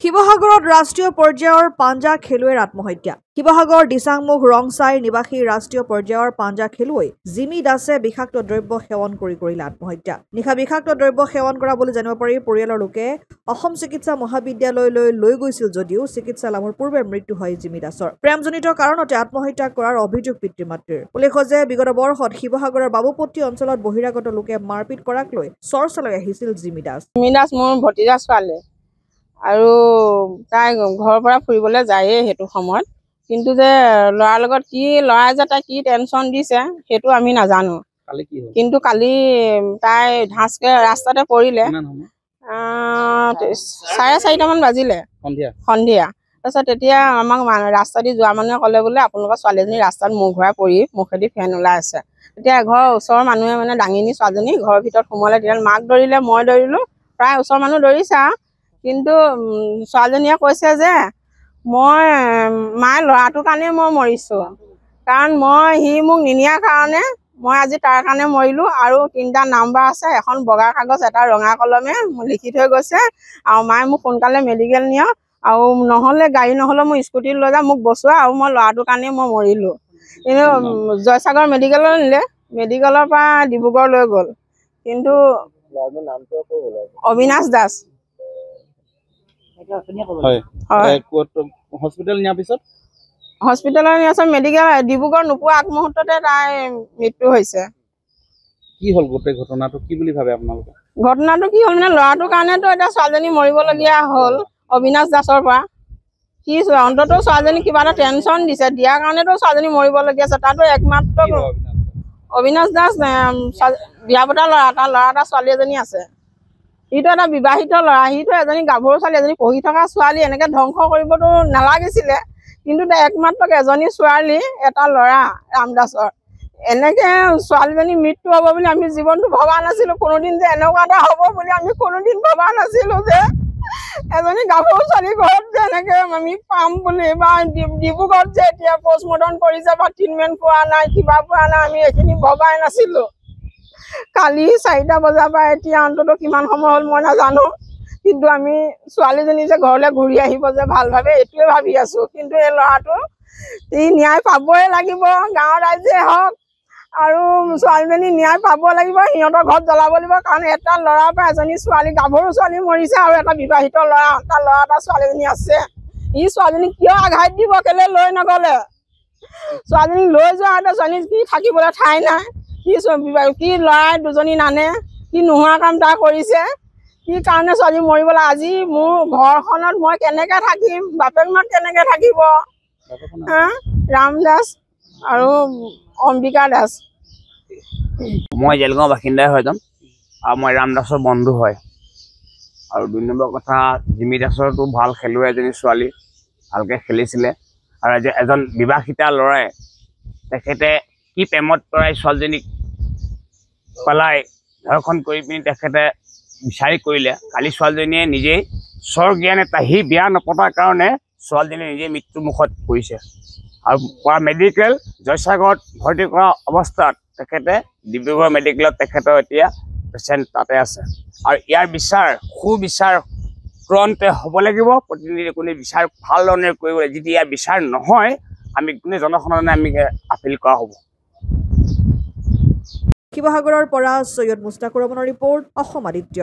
শিৱসাগৰত ৰাষ্ট্ৰীয় পৰ্যায়ৰ পাঞ্জা খেলুৱৈৰ আত্মহত্যা। শিৱসাগৰ দিচাংমুখ ৰংচাইৰ নিবাসী ৰাষ্ট্ৰীয় পৰ্যায়ৰ পাঞ্জা খেলুৱৈ জিমি দাসে বিষাক্ত দ্ৰব্য সেৱন কৰিলে আত্মহত্যা। নিশা বিষাক্ত দ্ৰব্য সেৱন কৰা বুলি জানিব পাৰি পৰিয়ালৰ লোকে অসম চিকিৎসা মহাবিদ্যালয়লৈ লৈ গৈছিল যদিও চিকিৎসা লাভৰ পূৰ্বে মৃত্যু হয় জিমি দাসৰ। প্ৰেমজনিত কাৰণতে আত্মহত্যা কৰাৰ অভিযোগ পিতৃ-মাতৃৰ। উল্লেখ্য যে বিগত বৰ্ষত শিৱসাগৰৰ বাবুপট্টি অঞ্চলত বহিৰাগত লোকে মাৰপিট কৰাক লৈ চৰ্চালৈ আহিছিল জিমি দাস। জিমি দাস মোৰ ভতিজা ছোৱালী আৰু তাই ঘৰৰ পৰা ফুৰিবলৈ যায়েই সেইটো সময়ত, কিন্তু যে ল'ৰাৰ লগত কি ল'ৰাই যে তাই কি টেনশ্যন দিছে সেইটো আমি নাজানো। কিন্তু কালি তাই ঢাচকে ৰাস্তাতে পৰিলে, 4:30মান বাজিলে সন্ধিয়া। তাৰপিছত তেতিয়া আমাক ৰাস্তা দি যোৱা মানুহে ক'লে বোলে আপোনালোকৰ ছোৱালীজনী ৰাস্তাত মূৰ ঘূৰাই পৰি মুখেদি ফেন ওলাই আছে। তেতিয়া ঘৰৰ ওচৰৰ মানুহে মানে দাঙি নি ছোৱালীজনী ঘৰৰ ভিতৰত সোমালে। তেতিয়া মাক দৌৰিলে, মই দৌৰিলোঁ, প্ৰায় ওচৰৰ মানুহ দৌৰিছে। কিন্তু ছোৱালীজনীয়ে কৈছে যে মায়ে ল'ৰাটোৰ কাৰণে মই মৰিছোঁ, কাৰণ সি মোক নিনিয়াৰ কাৰণে মই আজি তাৰ কাৰণে মৰিলোঁ। আৰু 3টা নাম্বাৰ আছে, এখন বগা কাগজ, এটা ৰঙা কলমে লিখি থৈ গৈছে, আৰু মায়ে মোক সোনকালে মেডিকেল নিয়ক, আৰু নহ'লে গাড়ী নহ'লে মোৰ স্কুটিত লৈ যাম, মোক বচোৱা, আৰু মই ল'ৰাটোৰ কাৰণে মই মৰিলোঁ। কিন্তু জয়সাগৰ মেডিকেললৈ নিলে, মেডিকেলৰ পৰা ডিব্ৰুগড় লৈ গ'ল। কিন্তু অবিনাশ দাস হস্পিটেল নিয়াৰ পিছত মেডিকেল ডিব্ৰুগড় নোপোৱা আগমুহূৰ্ততে তাই মৃত্যু হৈছে। কি হ'ল গোটেই ঘটনাটো, কি বুলি ভাবে আপোনালোকে? ঘটনাটো কি হ'ল মানে ল'ৰাটোৰ কাৰণেতো এতিয়া ছোৱালীজনী মৰিবলগীয়া হ'ল অবিনাশ দাসৰ পৰা। কি অন্ততঃ ছোৱালীজনী কিবা এটা টেনশ্যন দিছে, দিয়াৰ কাৰণেতো ছোৱালীজনী মৰিবলগীয়া আছে। তাতো একমাত্ৰ অবিনাশ দাস বিয়া পতা ল'ৰা, তাৰ ল'ৰা এটা ছোৱালী এজনী আছে। সিটো এটা বিবাহিত ল'ৰা, সিটো এজনী গাভৰু ছোৱালী, এজনী পঢ়ি থকা ছোৱালী, এনেকৈ ধ্বংস কৰিবতো নালাগিছিলে। কিন্তু একমাত্ৰ এজনী ছোৱালী, এটা ল'ৰা ৰামদাসৰ, এনেকৈ ছোৱালীজনী মৃত্যু হ'ব বুলি আমি জীৱনটো ভবা নাছিলোঁ। কোনোদিন যে এনেকুৱা এটা হ'ব বুলি আমি কোনোদিন ভবা নাছিলোঁ, যে এজনী গাভৰু ছোৱালী ঘৰত যে এনেকৈ আমি পাম বুলি, বা ডিব্ৰুগড়ত যে এতিয়া পষ্টমৰ্টম কৰিছে বা ট্ৰিটমেণ্ট পোৱা নাই, কিবা পোৱা নাই, আমি এইখিনি ভবাই নাছিলোঁ। কালি 4টা বজাৰ পৰা এতিয়া অন্ততঃ কিমান সময় হ'ল মই নাজানো, কিন্তু আমি ছোৱালীজনী যে ঘৰলৈ ঘূৰি আহিব যে ভালভাৱে এইটোৱে ভাবি আছোঁ। কিন্তু এই ল'ৰাটো ন্যায় পাবই লাগিব, গাঁৱৰ ৰাইজে হওক, আৰু ছোৱালীজনী ন্যায় পাব লাগিব, সিহঁতৰ ঘৰত জ্বলাব লাগিব। কাৰণ এটা ল'ৰাৰ পৰা এজনী ছোৱালী, গাভৰু ছোৱালী মৰিছে, আৰু এটা বিবাহিত ল'ৰা, তাৰ ল'ৰা এটা ছোৱালীজনী আছে। ছোৱালীজনী কিয় আঘাত দিব, কেলৈ লৈ নগ'লে? ছোৱালীজনী লৈ যোৱা ছোৱালী কি থাকিবলৈ ঠাই নাই, কি ল'ৰাই 2জনী নানে, কি নোহোৱা কাম তাই কৰিছে, কি কাৰণে ছোৱালী মৰিবলৈ? আজি মোৰ ঘৰখনত মই কেনেকৈ থাকিম, বাপেক মাক কেনেকৈ থাকিব? ৰাম দাস আৰু অম্বিকা দাস। মই জেলগাঁও বাসিন্দাই হয় যাম, আৰু মই ৰাম দাসৰ বন্ধু হয়। আৰু 2 নম্বৰ কথা, জিমি দাসৰতো ভাল খেলুৱৈ এজনী ছোৱালী, ভালকৈ খেলিছিলে। আৰু এজন বিবাহিতা ল'ৰাই তেখেতে কি প্ৰেমত পৰাই ছোৱালীজনীক পেলাই ধৰ্ষণ কৰি পিনি তেখেতে বিচাৰি কৰিলে। কালি ছোৱালীজনীয়ে নিজেই স্বজ্ঞানে সি বিয়া নপতাৰ কাৰণে ছোৱালীজনী নিজেই মৃত্যুমুখত পৰিছে। আৰু মেডিকেল জয়সাগৰত ভৰ্তি কৰা অৱস্থাত তেখেতে ডিব্ৰুগড় মেডিকেলত তেখেতৰ এতিয়া পেচেণ্ট তাতে আছে। আৰু ইয়াৰ সুবিচাৰ তুৰন্তে হ'ব লাগিব। প্ৰতিনিধি কোনে বিচাৰ ভাল ধৰণে কৰিব লাগিব। যদি ইয়াৰ বিচাৰ নহয়, আমি কোনে জনসাধাৰণে আমি আপিল কৰা হ'ব। শিৱসাগৰৰ পৰা সৈয়দ মুস্তাকুৰ ৰহমানৰ ৰিপৰ্ট, অসম আদিত্য।